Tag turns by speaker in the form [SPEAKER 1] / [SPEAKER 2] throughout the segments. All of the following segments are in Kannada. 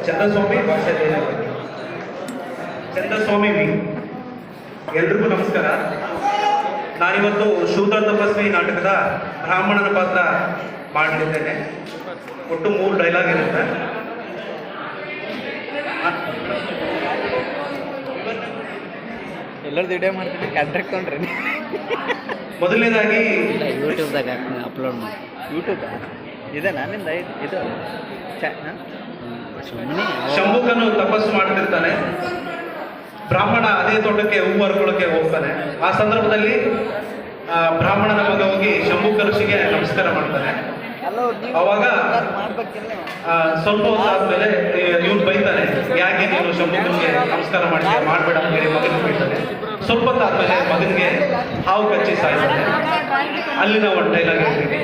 [SPEAKER 1] ಚಂದ್ರಸ್ವಾಮಿ ಭಾಷೆ ಚಂದ್ರಸ್ವಾಮಿ ವಿ. ಎಲ್ರಿಗೂ ನಮಸ್ಕಾರ. ನಾನಿವತ್ತು ಶೂದ್ರ ತಪಸ್ವಿ ನಾಟಕದ ಬ್ರಾಹ್ಮಣನ ಪಾತ್ರ ಮಾಡಲಿದ್ದೇನೆ. ಒಟ್ಟು 3 ಡೈಲಾಗ್ ಇರುತ್ತೆ.
[SPEAKER 2] ಎಲ್ಲರದ್ದು ವಿಡಿಯೋ ಮಾಡ್ತೀನಿ, ಕಾಂಟ್ರಾಕ್ಟ್ ತೊಗೊಂಡ್ರಿ.
[SPEAKER 1] ಮೊದಲನೇದಾಗಿ
[SPEAKER 2] ಯೂಟ್ಯೂಬ್ದಾಗ ಅಪ್ಲೋಡ್ ಮಾಡಿ. ಯೂಟ್ಯೂಬ್ ಇದೆ ನನ್ನಿಂದ ಇದು ಸುಮ್ಮನೆ
[SPEAKER 1] ಶಂಭುಕನು ತಪಸ್ಸು ಮಾಡ್ತಿರ್ತಾನೆ. ಬ್ರಾಹ್ಮಣ ಅದೇ ತೋಟಕ್ಕೆ ಹೂ ಹರ್ಕೊಳ್ಳೋಕೆ ಹೋಗ್ತಾನೆ. ಆ ಸಂದರ್ಭದಲ್ಲಿ ಬ್ರಾಹ್ಮಣನ ಮಗ ಹೋಗಿ ಶಂಭುಕ ಋಷಿಗೆ ನಮಸ್ಕಾರ ಮಾಡ್ತಾನೆ. ಅವಾಗ ಸ್ವಲ್ಪ ಹೊತ್ತಾದ್ಮೇಲೆ ಇವನು ಬೈತಾನೆ, ಯಾಕೆ ನೀನು ಶಂಭುಕನಿಗೆ ನಮಸ್ಕಾರ ಮಾಡ್ಬೇಡ ಬೇರೆ ಮಗನಿಗೆ ಬೈತಾನೆ. ಸ್ವಲ್ಪ ಹೊತ್ತಾದ್ಮೇಲೆ ಮಗನಿಗೆ ಹಾವು ಕಚ್ಚಿ ಸಾಯ್ತಾನೆ. ಅಲ್ಲಿನ ಒಂದು ಡೈಲಾಗ್ ಹೇಳ್ತೀನಿ.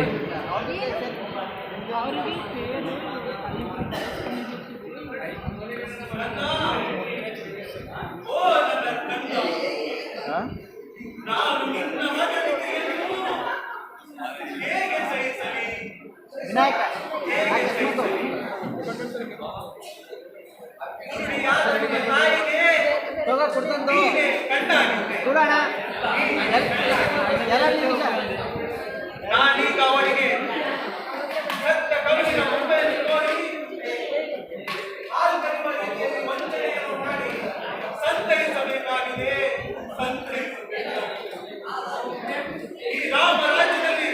[SPEAKER 2] ವಿನಾಯಕ ಕೊಡ್ತಂದು ನೋಡೋಣ.
[SPEAKER 1] ನಾನೀಗ ಅವರಿಗೆ ಸತ್ಯ ಕರುಣಿನ ಮುಂಬೈಯಲ್ಲಿ ತೋರಿ ವಂಚನೆಯನ್ನು ಮಾಡಿ ಸಂತೈಸಬೇಕಾಗಿದೆ. ಈ ರಾಮ ರಾಜ್ಯದಲ್ಲಿ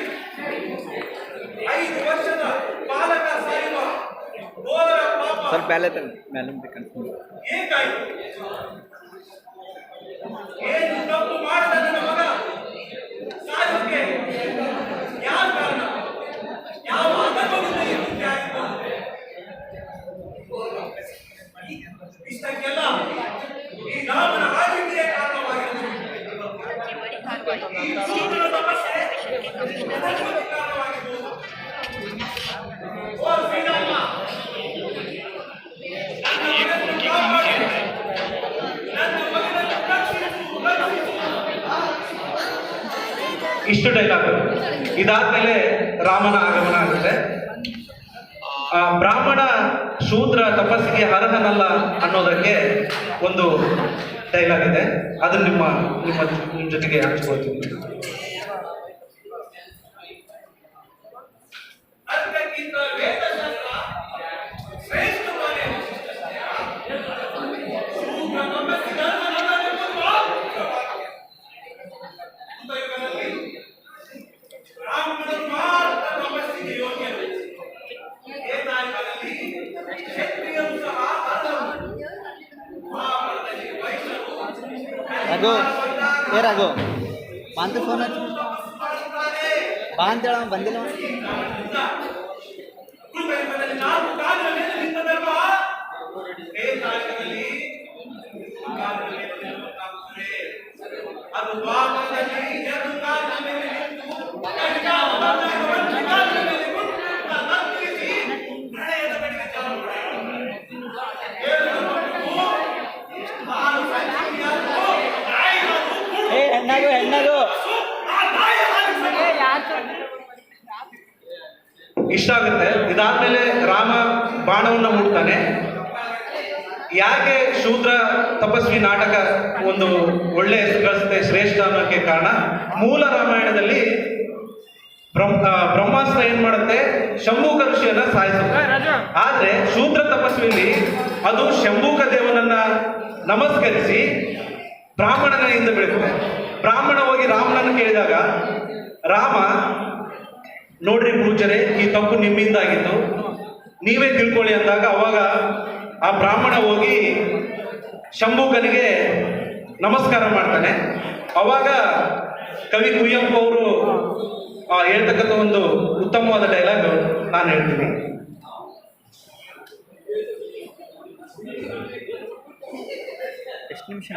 [SPEAKER 1] 5 ವರ್ಷದ ಬಾಲಕ ಸಾಯುವ ಘೋರ ಪಾಪ
[SPEAKER 2] ಸ್ವಲ್ಪ ಮೇಲೆ
[SPEAKER 1] ಏಕಾಯ್ತು. ಏನು ತಪ್ಪು ಮಾಡದ ನನ್ನ ಮಗ ಸಾಯೋಕೆ ಯಾವ ಕಾರಣ, ಯಾವ ಅಧರ್ಮದಿಂದ ಈ ರೀತಿ ಆಯಿತು? ಇಷ್ಟಕ್ಕೆಲ್ಲ ಈ ರಾಮನ ಆಳ್ವಿಕೆಯೇ ಕಾರಣವಾಗಿರುವುದು. ಈ ಸೂತ್ರನ ಸಮಸ್ಯೆ ಅಧರ್ಮದ ಕಾರಣವಾಗಿರುವುದು. ಓ ಶ್ರೀರಾಮ, ಇಷ್ಟು ಡೈಲಾಗ್. ಇದಾದ್ಮೇಲೆ ರಾಮನ ಆಗಮನ ಆಗುತ್ತೆ. ಬ್ರಾಹ್ಮಣ ಶೂದ್ರ ತಪಸ್ಸಿಗೆ ಅರ್ಹನಲ್ಲ ಅನ್ನೋದಕ್ಕೆ ಒಂದು ಡೈಲಾಗ್ ಇದೆ. ಅದನ್ನ ನಿಮ್ಮ ಜೊತೆಗೆ ಹಂಚ್ಕೊಳ್ತೀನಿ.
[SPEAKER 2] ರಘು ಏ ರಘು ಬಾ ಅಂತ ಫೋನ್ ಹಚ್ಚಿ ಬಾ ಅಂತೇಳ ಬಂದಿಲ್ಲ. ಹೆಣ್ಣಾಗು
[SPEAKER 1] ಇಷ್ಟ ಆಗುತ್ತೆ. ಇದಾದ್ಮೇಲೆ ರಾಮ ಬಾಣವನ್ನು ಮುಟ್ತಾನೆ. ಯಾಕೆ ಶೂದ್ರ ತಪಸ್ವಿ ನಾಟಕ ಒಂದು ಒಳ್ಳೆ ಹೆಸರು ಗಳಿಸುತ್ತೆ, ಶ್ರೇಷ್ಠ ಅನ್ನೋಕ್ಕೆ ಕಾರಣ ಮೂಲ ರಾಮಾಯಣದಲ್ಲಿ ಬ್ರಹ್ಮಾಸ್ತ್ರ ಏನ್ ಮಾಡುತ್ತೆ, ಶಂಭೂಕ ಋಷಿಯನ್ನ ಸಾಯಿಸುತ್ತೆ. ಆದ್ರೆ ಶೂದ್ರ ತಪಸ್ವಿಲಿ ಅದು ಶಂಭೂಕ ದೇವನನ್ನ ನಮಸ್ಕರಿಸಿ ಬ್ರಾಹ್ಮಣನಿಂದ ಬೆಳೀತದೆ. ಬ್ರಾಹ್ಮಣ ಹೋಗಿ ರಾಮನನ್ನು ಕೇಳಿದಾಗ ರಾಮ, ನೋಡ್ರಿ ಪೂಜರೆ, ಈ ತಪ್ಪು ನಿಮ್ಮಿಂದ ಆಗಿತ್ತು, ನೀವೇ ತಿಳ್ಕೊಳ್ಳಿ ಅಂದಾಗ ಅವಾಗ ಆ ಬ್ರಾಹ್ಮಣ ಹೋಗಿ ಶಂಭೂಕನಿಗೆ ನಮಸ್ಕಾರ ಮಾಡ್ತಾನೆ. ಅವಾಗ ಕವಿ ಕುವೆಂಪು ಅವರು ಹೇಳ್ತಕ್ಕಂಥ ಒಂದು ಉತ್ತಮವಾದ ಡೈಲಾಗ್ ನಾನು ಹೇಳ್ತೀನಿ.
[SPEAKER 2] ಎಷ್ಟು ನಿಮಿಷ?